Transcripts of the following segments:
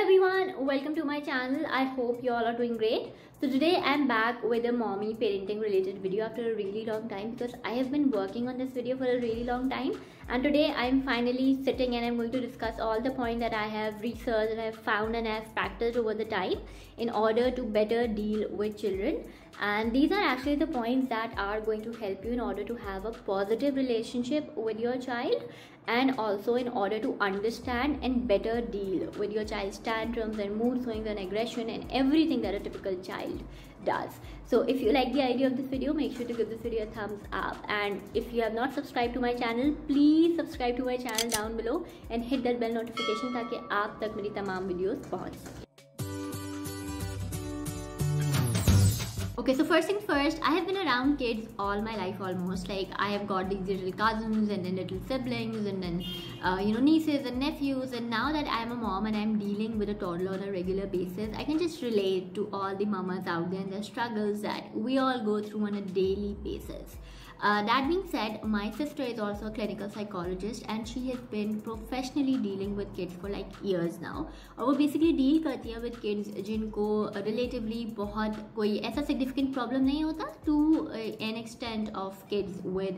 everyone, welcome to my channel. I hope you all are doing great. So today I'm back with a mommy parenting related video after a really long time because I have been working on this video for a really long time, and today I'm finally sitting and I'm going to discuss all the points that I have researched and I have found and I have practiced over the time in order to better deal with children. And these are actually the points that are going to help you in order to have a positive relationship with your child, and also in order to understand and better deal with your child's tantrums and mood swings and aggression and everything that a typical child does. So if you like the idea of this video, make sure to give this video a thumbs up, and if you have not subscribed to my channel, please subscribe to my channel down below and hit that bell notification ताकि आप तक मेरी तमाम videos पहुंच सके. Okay, so first thing first, I have been around kids all my life almost. Like, I have got these little cousins and then little siblings and then nieces and nephews, and now that I am a mom and I am dealing with a toddler on a regular basis, I can just relate to all the mamas out there and their struggles that we all go through on a daily basis. That being said, my sister is also a clinical psychologist and she has been professionally dealing with kids for like years now. और वो basically deal करती है with kids जिनको relatively बहुत कोई ऐसा significant problem नहीं होता to an extent of kids with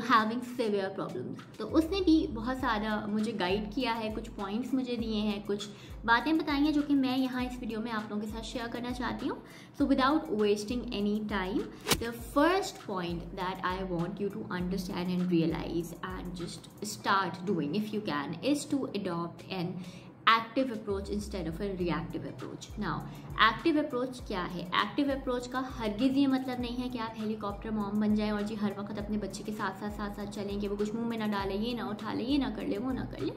having severe problems. तो उसने भी बहुत सारा मुझे गाइड किया है, कुछ पॉइंट्स मुझे दिए हैं, कुछ बातें बताई हैं जो कि मैं यहाँ इस वीडियो में आप लोगों के साथ शेयर करना चाहती हूँ. So without wasting any time, the first point that I want you to understand and realize and just start doing if you can is to adopt an active approach instead of a reactive approach. Now, active approach क्या है? Active approach का हरगिज़ ये मतलब नहीं है कि आप हेलीकॉप्टर मॉम बन जाएं और जी हर वक्त अपने बच्चे के साथ साथ चलें कि वो कुछ मुंह में ना डाले, ये ना उठा ले, ये ना कर ले, वो ना कर ले.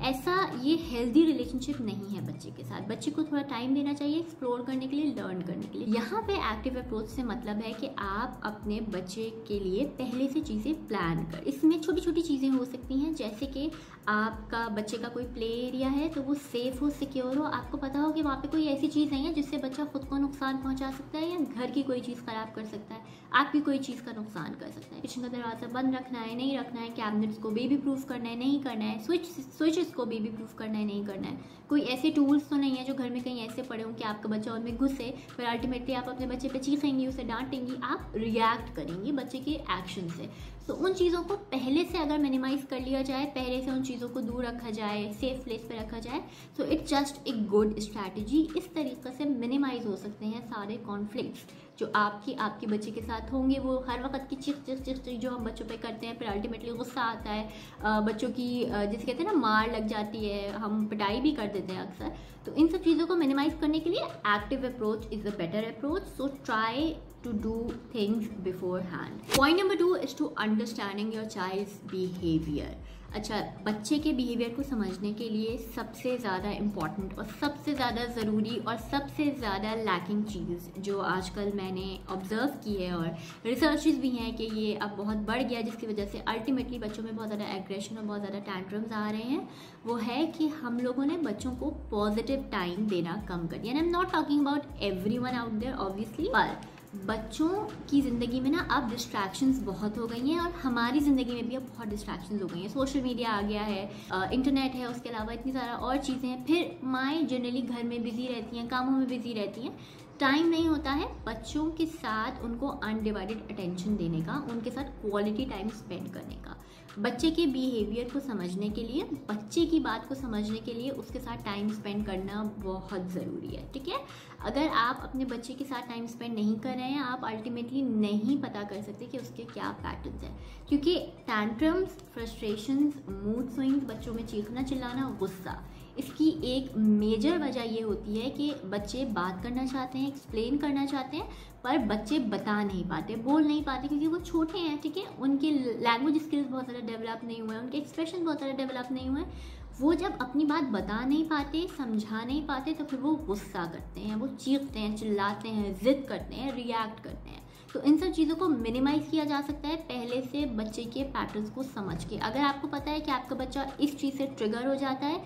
ऐसा ये हेल्दी रिलेशनशिप नहीं है बच्चे के साथ. बच्चे को थोड़ा टाइम देना चाहिए एक्सप्लोर करने के लिए, लर्न करने के लिए. यहाँ पे एक्टिव अप्रोच से मतलब है कि आप अपने बच्चे के लिए पहले से चीज़ें प्लान कर. इसमें छोटी छोटी चीज़ें हो सकती हैं, जैसे कि आपका बच्चे का कोई प्ले एरिया है तो वो सेफ हो, सिक्योर हो, आपको पता हो कि वहाँ पे कोई ऐसी चीज़ नहीं है जिससे बच्चा खुद को नुकसान पहुँचा सकता है या घर की कोई चीज़ ख़राब कर सकता है, आपकी कोई चीज़ का नुकसान कर सकता है. किचन का दरवाज़ा बंद रखना है, नहीं रखना है, कैबिनेट्स को बेबी प्रूफ करना है, नहीं करना है, स्विचेस को बेबी प्रूफ करना है, नहीं करना है. कोई ऐसे टूल्स तो नहीं है जो घर में कहीं ऐसे पड़े हों कि आपका बच्चा उनमें घुसे, पर अल्टीमेटली आप अपने बच्चे पे चीखेंगी, उसे डांटेंगी, आप रिएक्ट करेंगी बच्चे के एक्शन से. तो उन चीज़ों को पहले से अगर मिनिमाइज़ कर लिया जाए, पहले से उन चीज़ों को दूर रखा जाए, सेफ प्लेस पे रखा जाए, so it's just a good strategy. इस तरीके से मिनिमाइज़ हो सकते हैं सारे कॉन्फ्लिक्ट्स जो आपके बच्चे के साथ होंगे. वो हर वक्त की चिक जो हम बच्चों पे करते हैं, फिर अल्टीमेटली गुस्सा आता है, बच्चों की जिसे कहते हैं ना मार लग जाती है, हम पिटाई भी कर देते हैं अक्सर. तो इन सब चीज़ों को मिनिमाइज़ करने के लिए active approach is a better approach. So try to do things beforehand. Point number 2 is to understanding your child's behavior. अच्छा, बच्चे के बिहेवियर को समझने के लिए सबसे ज़्यादा इम्पॉर्टेंट और सबसे ज़्यादा ज़रूरी और सबसे ज़्यादा लैकिंग चीज़ जो आजकल मैंने ऑब्ज़र्व की है और रिसर्चेस भी हैं कि ये अब बहुत बढ़ गया, जिसकी वजह से अल्टीमेटली बच्चों में बहुत ज़्यादा एग्रेशन और बहुत ज़्यादा टैंट्रम्स आ रहे हैं, वो है कि हम लोगों ने बच्चों को पॉजिटिव टाइम देना कम कर दिया. And I am not talking about everyone out there obviously, पर बच्चों की ज़िंदगी में ना अब डिस्ट्रैक्शंस बहुत हो गई हैं और हमारी ज़िंदगी में भी अब बहुत डिस्ट्रैक्शंस हो गई हैं. सोशल मीडिया आ गया है, इंटरनेट है, उसके अलावा इतनी सारा और चीज़ें हैं. फिर माएँ जनरली घर में बिज़ी रहती हैं, कामों में बिज़ी रहती हैं, टाइम नहीं होता है बच्चों के साथ उनको अनडिवाइडेड अटेंशन देने का, उनके साथ क्वालिटी टाइम स्पेंड करने का. बच्चे के बिहेवियर को समझने के लिए, बच्चे की बात को समझने के लिए उसके साथ टाइम स्पेंड करना बहुत ज़रूरी है. ठीक है, अगर आप अपने बच्चे के साथ टाइम स्पेंड नहीं कर रहे हैं, आप अल्टीमेटली नहीं पता कर सकते कि उसके क्या पैटर्न्स हैं, क्योंकि टैंट्रम्स, फ्रस्ट्रेशंस, मूड स्विंग्स, बच्चों में चीखना चिल्लाना, गुस्सा, इसकी एक मेजर वजह ये होती है कि बच्चे बात करना चाहते हैं, एक्सप्लेन करना चाहते हैं, पर बच्चे बता नहीं पाते, बोल नहीं पाते, क्योंकि वो छोटे हैं. ठीक है, उनके लैंग्वेज स्किल्स बहुत ज़्यादा डेवलप नहीं हुए हैं, उनके एक्सप्रेशन बहुत ज़्यादा डेवलप नहीं हुए हैं. वो जब अपनी बात बता नहीं पाते, समझा नहीं पाते, तो फिर वो गुस्सा करते हैं, वो चीखते हैं, चिल्लाते हैं, ज़िद करते हैं, रिएक्ट करते हैं. तो इन सब चीज़ों को मिनिमाइज़ किया जा सकता है पहले से बच्चे के पैटर्न्स को समझ के. अगर आपको पता है कि आपका बच्चा इस चीज़ से ट्रिगर हो जाता है,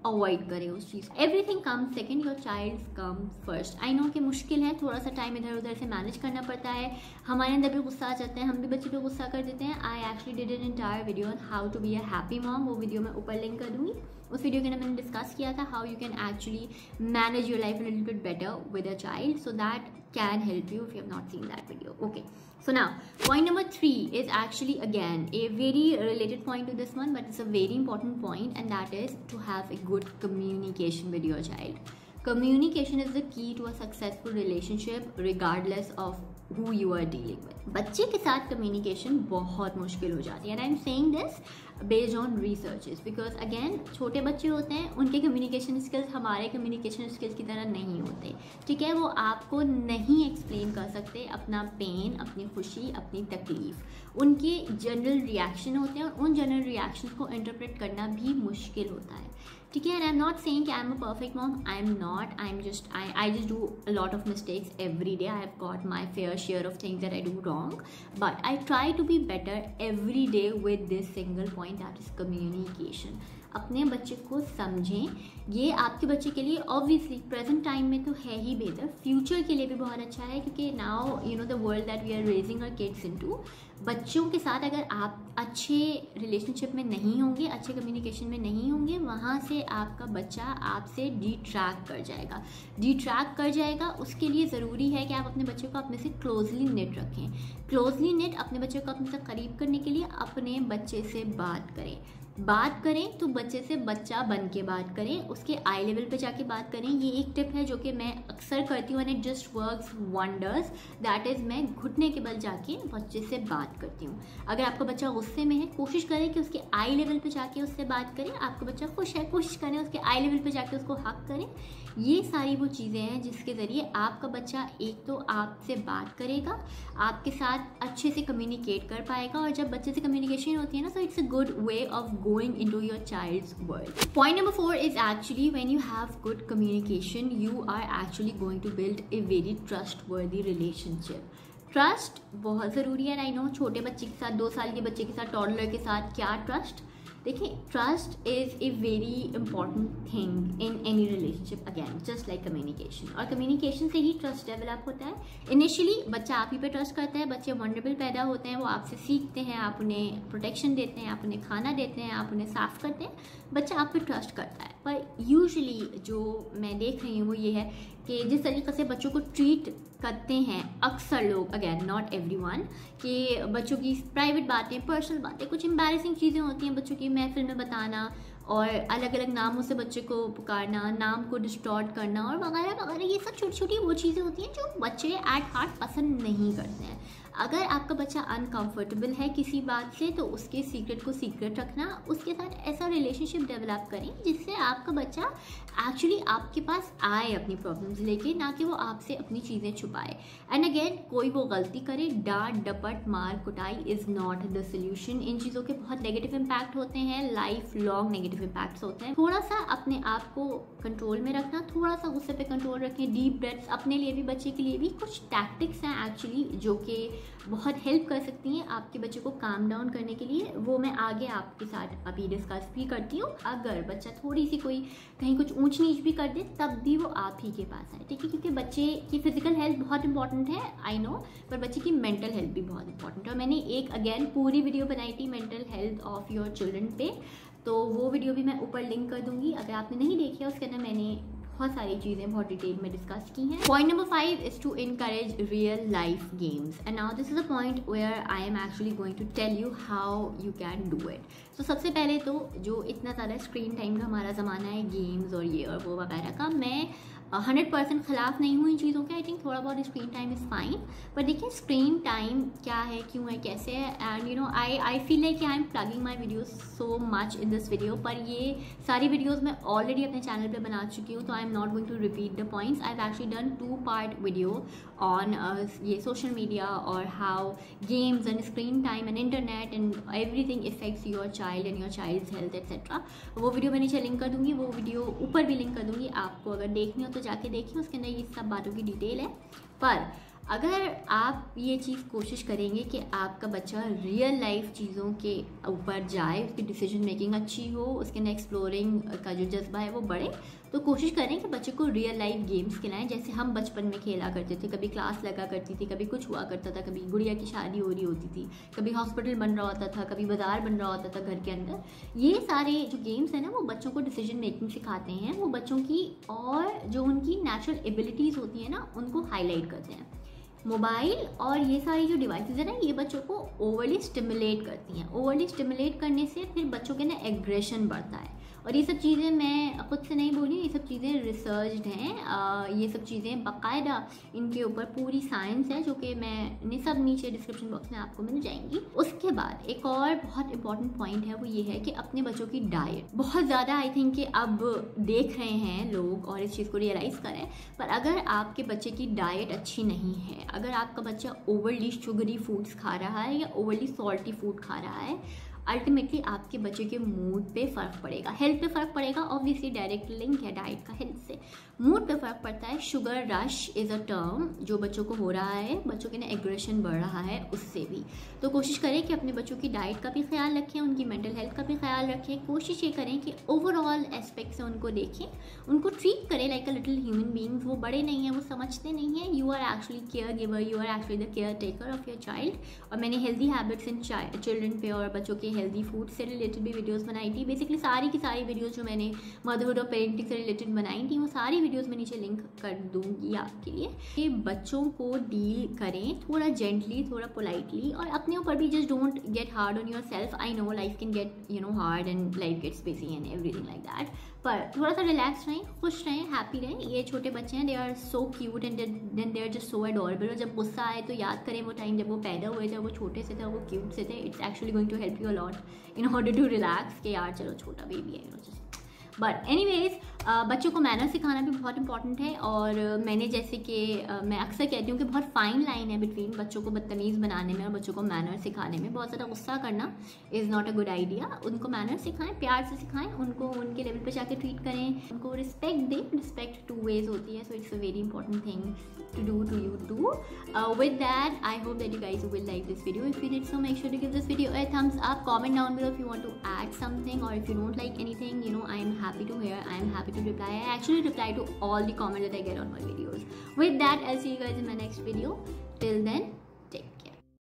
अवॉइड करें उस चीज़. Everything come second, your child come first. I know कि मुश्किल है, थोड़ा सा टाइम इधर उधर से मैनेज करना पड़ता है, हमारे अंदर भी गुस्सा आ जाता है, हम भी बच्चे पे गुस्सा कर देते हैं. I actually did an entire video on how to be a happy mom. वो वीडियो मैं ऊपर लिंक कर दूँगी, उस वीडियो के अंदर मैंने डिस्कस किया था how you can actually manage your life little bit better with a child, so that can help you if you have not seen that video. Okay, so now point number 3 is actually again a very related point to this one, but it's a very important point, and that is to have a good communication with your child. Communication is the key to a successful relationship regardless of who you are dealing with. बच्चे के साथ communication बहुत मुश्किल हो जाती है, and I am saying this based on researches because again छोटे बच्चे होते हैं, उनके कम्युनिकेशन स्किल्स हमारे कम्युनिकेशन स्किल्स की तरह नहीं होते, ठीक है। वो आपको नहीं एक्सप्लेन कर सकते अपना पेन, अपनी खुशी, अपनी तकलीफ। उनके जनरल रिएक्शन होते हैं और उन जनरल रिएक्शन को इंटरप्रेट करना भी मुश्किल होता है, ठीक है। And I am not saying कि I am a perfect mom, I am not, I just do a lot of mistakes every day, I have got my fair share of things that I do wrong, but I try to be better every day with this single point, that is communication. अपने बच्चे को समझें, ये आपके बच्चे के लिए obviously present time में तो है ही बेहतर, फ्यूचर के लिए भी बहुत अच्छा है, क्योंकि now you know the world that we are raising our kids into, बच्चों के साथ अगर आप अच्छे रिलेशनशिप में नहीं होंगे, अच्छे कम्युनिकेशन में नहीं होंगे, वहाँ से आपका बच्चा आपसे डिट्रैक्ट कर जाएगा। उसके लिए ज़रूरी है कि आप अपने बच्चे को अपने से क्लोजली निट रखें। क्लोजली निट अपने बच्चे को अपने से करीब करने के लिए अपने बच्चे से बात करें तो बच्चे से बच्चा बन के बात करें, उसके आई लेवल पे जाके बात करें। ये एक टिप है जो कि मैं अक्सर करती हूँ and it just works wonders, that is मैं घुटने के बल जाके बच्चे से बात करती हूँ। अगर आपका बच्चा गुस्से में है, कोशिश करें कि उसके आई लेवल पे जाके उससे बात करें। आपका बच्चा खुश है, कोशिश करें उसके आई लेवल पे जाके उसको हक करें। ये सारी वो चीज़ें हैं जिसके ज़रिए आपका बच्चा एक तो आपसे बात करेगा, आपके साथ अच्छे से कम्युनिकेट कर पाएगा, और जब बच्चे से कम्युनिकेशन होती है ना, so it's a good way of going into your child's world. Point number 4 is actually when you have good communication, you are actually going to build a very trustworthy relationship. Trust बहुत ज़रूरी है। I know छोटे बच्चे के साथ, 2 साल के बच्चे के साथ, टॉडलर के साथ क्या ट्रस्ट। देखिए, trust is a very important thing in any relationship, again just like communication, और कम्युनिकेशन से ही ट्रस्ट डेवलप होता है। इनिशियली बच्चा आप ही पे ट्रस्ट करता है, बच्चे वनरेबल पैदा होते हैं, वो आपसे सीखते हैं, आप उन्हें प्रोटेक्शन देते हैं, आप उन्हें खाना देते हैं, आप उन्हें साफ़ करते हैं, बच्चा आप पे ट्रस्ट करता है। पर यूजुअली जो मैं देख रही हूँ वो ये है कि जिस तरीके से बच्चों को ट्रीट करते हैं अक्सर लोग, अगैन नॉट एवरीवन, कि बच्चों की प्राइवेट बातें, पर्सनल बातें, कुछ एम्बैरेसिंग चीज़ें होती हैं बच्चों की महफिल में बताना, और अलग अलग नामों से बच्चे को पुकारना, नाम को डिस्टॉर्ट करना, और वगैरह वगैरह, ये सब छोटी छोटी वो चीज़ें होती हैं जो बच्चे एट हार्ट पसंद नहीं करते हैं। अगर आपका बच्चा अनकंफर्टेबल है किसी बात से, तो उसके सीक्रेट को सीक्रेट रखना, उसके साथ ऐसा रिलेशनशिप डेवलप करें जिससे आपका बच्चा एक्चुअली आपके पास आए अपनी प्रॉब्लम्स लेके, ना कि वो आपसे अपनी चीज़ें छुपाए। एंड अगेन, कोई वो गलती करे, डांट डपट मार कुटाई इज़ नॉट द सोल्यूशन। इन चीज़ों के बहुत नेगेटिव इम्पैक्ट होते हैं, लाइफ लॉन्ग नेगेटिव इम्पैक्ट्स होते हैं। थोड़ा सा अपने आप को कंट्रोल में रखना, थोड़ा सा गुस्से पे कंट्रोल रखें, डीप ब्रेथ्स, अपने लिए भी बच्चे के लिए भी कुछ टैक्टिक्स हैं एक्चुअली जो कि बहुत हेल्प कर सकती हैं आपके बच्चे को काम डाउन करने के लिए। वो मैं आगे आपके साथ अभी डिस्कस भी करती हूँ। अगर बच्चा थोड़ी सी कोई कहीं कुछ ऊंच नीच भी कर दे, तब भी वो आप ही के पास आए, ठीक है, क्योंकि बच्चे की फिजिकल हेल्थ बहुत इंपॉर्टेंट है, आई नो, पर बच्चे की मेंटल हेल्थ भी बहुत इंपॉर्टेंट है। और मैंने एक अगेन पूरी वीडियो बनाई थी mental health of your children पे, तो वो वीडियो भी मैं ऊपर लिंक कर दूंगी। अगर आपने नहीं देखी है, उसके अंदर मैंने बहुत सारी चीज़ें बहुत डिटेल में डिस्कस की हैं। Point number 5 is to encourage real life games, and now this is a point where I am actually going to tell you how you can do it. तो सबसे पहले तो जो इतना ज़्यादा स्क्रीन टाइम का हमारा ज़माना है, गेम्स और ये और वो वगैरह का, मैं 100% ख़िलाफ़ नहीं हूँ इन चीज़ों के। आई थिंक थोड़ा बहुत स्क्रीन टाइम इज़ फाइन, पर देखिए स्क्रीन टाइम क्या है, क्यों है, कैसे है, and you know I feel like I am plugging my videos so much in this video, पर ये सारी वीडियोज़ मैं ऑलरेडी अपने चैनल पे बना चुकी हूँ, तो I am not going to repeat the points. I have actually done 2-part video on ये सोशल मीडिया और how games and screen time and internet and everything effects your child and your child's health etcetera. वो video मैं नीचे link कर दूँगी, वो video ऊपर भी लिंक कर दूँगी, आपको अगर देखनी हो तो जाके देखिए, उसके अंदर ये सब बातों की डिटेल है। पर अगर आप ये चीज़ कोशिश करेंगे कि आपका बच्चा रियल लाइफ चीज़ों के ऊपर जाए, उसकी डिसीजन मेकिंग अच्छी हो, उसके अंदर एक्सप्लोरिंग का जो जज्बा है वो बढ़े, तो कोशिश करें कि बच्चे को रियल लाइफ गेम्स खिलाएं जैसे हम बचपन में खेला करते थे। कभी क्लास लगा करती थी, कभी कुछ हुआ करता था, कभी गुड़िया की शादी हो रही होती थी, कभी हॉस्पिटल बन रहा होता था, कभी बाजार बन रहा होता था घर के अंदर। ये सारे जो गेम्स हैं ना, वो बच्चों को डिसीजन मेकिंग सिखाते हैं, वो बच्चों की और जो उनकी नेचुरल एबिलिटीज़ होती है ना, उनको हाईलाइट करते हैं। मोबाइल और ये सारी जो डिवाइसेस है ना, ये बच्चों को ओवरली स्टिमुलेट करती हैं। ओवरली स्टिमुलेट करने से फिर बच्चों के अंदर एग्रेशन बढ़ता है। और ये सब चीज़ें मैं खुद से नहीं बोली, ये सब चीज़ें रिसर्च्ड हैं। ये सब चीज़ें बाकायदा इनके ऊपर पूरी साइंस है, जो कि मैं सब नीचे डिस्क्रिप्शन बॉक्स में आपको मिल जाएंगी। उसके बाद एक और बहुत इंपॉर्टेंट पॉइंट है, वो ये है कि अपने बच्चों की डाइट बहुत ज़्यादा आई थिंक कि अब देख रहे हैं लोग और इस चीज़ को रियलाइज़ करें। पर अगर आपके बच्चे की डाइट अच्छी नहीं है, अगर आपका बच्चा ओवरली शुगरी फूड्स खा रहा है या ओवरली सॉल्टी फूड खा रहा है, अल्टीमेटली आपके बच्चे के मूड पे फ़र्क पड़ेगा, हेल्थ पे फ़र्क पड़ेगा। ऑब्वियसली डायरेक्ट लिंक है डाइट का हेल्थ से, मूड पे फ़र्क पड़ता है। Sugar rush is a term जो बच्चों को हो रहा है, बच्चों के ना एग्रेशन बढ़ रहा है उससे भी। तो कोशिश करें कि अपने बच्चों की डाइट का भी ख्याल रखें, उनकी मेंटल हेल्थ का भी ख्याल रखें। कोशिश ये करें कि ओवरऑल एस्पेक्ट से उनको देखें, उनको ट्रीट करें like a little human beings. वो बड़े नहीं हैं, वो समझते नहीं हैं। You are actually care giver, you are actually the care taker of your child. और मैंने हेल्दी हैबिट्स इन चिल्ड्रन पे और बच्चों के हेल्दी फूड से रिलेटेड भी वीडियोस बनाई थी। बेसिकली सारी की सारी वीडियोस जो मैंने मदरहुड और पेरेंटिंग से रिलेटेड बनाई थी, वो सारी वीडियोस मैं नीचे लिंक कर दूंगी आपके लिए। कि बच्चों को डील करें थोड़ा जेंटली, थोड़ा पोलाइटली, और अपने ऊपर भी just don't get hard on yourself. I know life can get hard and life gets busy and everything like that, पर थोड़ा सा रिलैक्स रहें, खुश रहें, हैप्पी रहें। ये छोटे बच्चे हैं, they are so cute and then they are just so adorable. और जब गुस्सा आए तो याद करें वो टाइम जब वो पैदा हुए थे, वो छोटे से थे, वो क्यूट से थे। It's actually going to help you a lot in order to relax कि यार चलो छोटा बेबी है। बट एनीवेज बच्चों को मैनर सिखाना भी बहुत इंपॉर्टेंट है। और मैंने जैसे कि मैं अक्सर कहती हूँ कि बहुत फाइन लाइन है बिटवीन बच्चों को बदतमीज़ बनाने में और बच्चों को मैनर सिखाने में। बहुत ज़्यादा गुस्सा करना is not a good idea. उनको मैनर सिखाएं, प्यार से सिखाएं, उनको उनके लेवल पे जाके ट्रीट करें, उनको रिस्पेक्ट दें। रिस्पेक्ट 2 ways होती है, so it's a very important thing to do to you too. With that, I hope that you guys will like this video. If you did so, make sure to give this video a thumbs up. Comment down below if you want to add something, or if you don't like anything, I am happy to hear. I am happy to reply. I actually reply to all the comments that I get on my videos. With that, I'll see you guys in my next video. Till then,